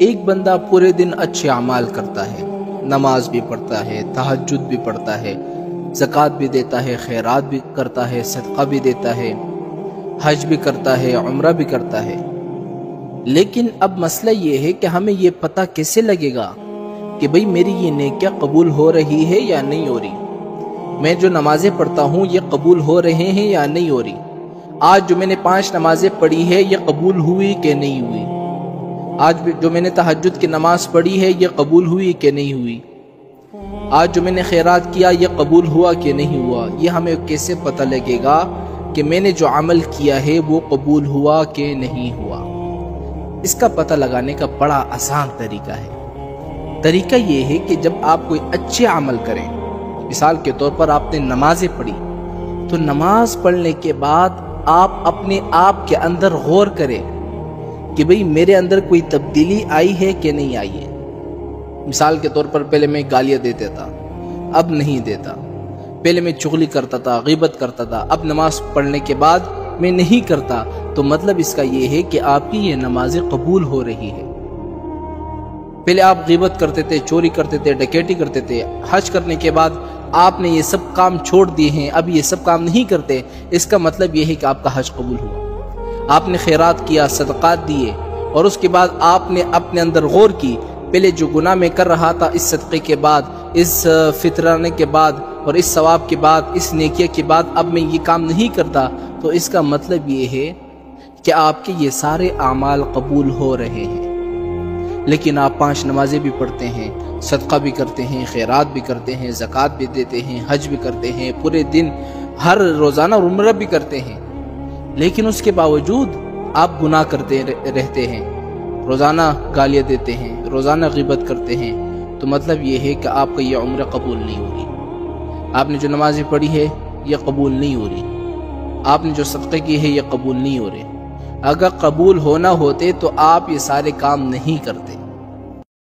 ایک بندہ پورے دن اچھے اعمال کرتا ہے، نماز بھی پڑھتا ہے، تہجد بھی پڑھتا ہے، زکوٰۃ بھی دیتا ہے، خیرات بھی کرتا ہے، صدقہ بھی دیتا ہے، حج بھی کرتا ہے، عمرہ بھی کرتا ہے، لیکن اب مسئلہ یہ ہے کہ ہمیں یہ پتہ کیسے لگے گا کہ بھئی میری یہ نیکیاں قبول ہو رہی ہے یا نہیں ہو رہی؟ میں جو نمازیں پڑھتا ہوں یہ قبول ہو رہے ہیں یا نہیں ہو رہی؟ آج جو میں نے 5 نمازیں پڑھی ہے یہ قبول ہوئی کہ نہیں ہوئی؟ آج جو میں نے تہجد کی نماز پڑھی ہے یہ قبول ہوئی کہ نہیں ہوئی؟ آج جو میں نے خیرات کیا یہ قبول ہوا کہ نہیں ہوا؟ یہ ہمیں کیسے پتہ لگے گا کہ میں نے جو عمل کیا ہے وہ قبول ہوا کہ نہیں ہوا؟ اس کا پتہ لگانے کا بڑا آسان طریقہ ہے۔ طریقہ یہ ہے کہ جب آپ کوئی اچھے عمل کریں، مثال کے طور پر آپ نے نمازیں پڑھی، تو نماز پڑھنے کے بعد آپ اپنے آپ کے اندر غور کریں کہ بھئی میرے اندر کوئی تبدیلی آئی ہے کہ نہیں آئی ہے۔ مثال کے طور پر پہلے میں گالیاں دیتا تھا، اب نہیں دیتا۔ پہلے میں چغلی کرتا تھا، غیبت کرتا تھا، اب نماز پڑھنے کے بعد میں نہیں کرتا، تو مطلب اس کا یہ ہے کہ آپ کی یہ نمازیں قبول ہو رہی ہے۔ پہلے آپ غیبت کرتے تھے، چوری کرتے تھے، ڈکیتی کرتے تھے، حج کرنے کے بعد آپ نے یہ سب کام چھوڑ دیے ہیں، اب یہ سب کام نہیں کرتے، اس کا مطلب یہ ہے کہ آپ کا حج قبول ہوا۔ آپ نے خیرات کیا، صدقات دیے، اور اس کے بعد آپ نے اپنے اندر غور کی، پہلے جو گناہ میں کر رہا تھا، اس صدقے کے بعد، اس فطرانے کے بعد، اور اس ثواب کے بعد، اس نیکیہ کے بعد اب میں یہ کام نہیں کرتا، تو اس کا مطلب یہ ہے کہ آپ کے یہ سارے اعمال قبول ہو رہے ہیں۔ لیکن آپ 5 نمازیں بھی پڑھتے ہیں، صدقہ بھی کرتے ہیں، خیرات بھی کرتے ہیں، زکوٰۃ بھی دیتے ہیں، حج بھی کرتے ہیں، پورے دن ہر روزانہ عمرہ بھی کرتے ہیں، لیکن اس کے باوجود آپ گناہ کرتے رہتے ہیں، روزانہ گالیاں دیتے ہیں، روزانہ غیبت کرتے ہیں، تو مطلب یہ ہے کہ آپ کا یہ عمرہ قبول نہیں ہو رہی۔ آپ نے جو نمازیں پڑھی ہے یہ قبول نہیں ہو رہی، آپ نے جو صدقے کی ہے یہ قبول نہیں ہو رہے۔ اگر قبول ہونا ہوتے تو آپ یہ سارے کام نہیں کرتے۔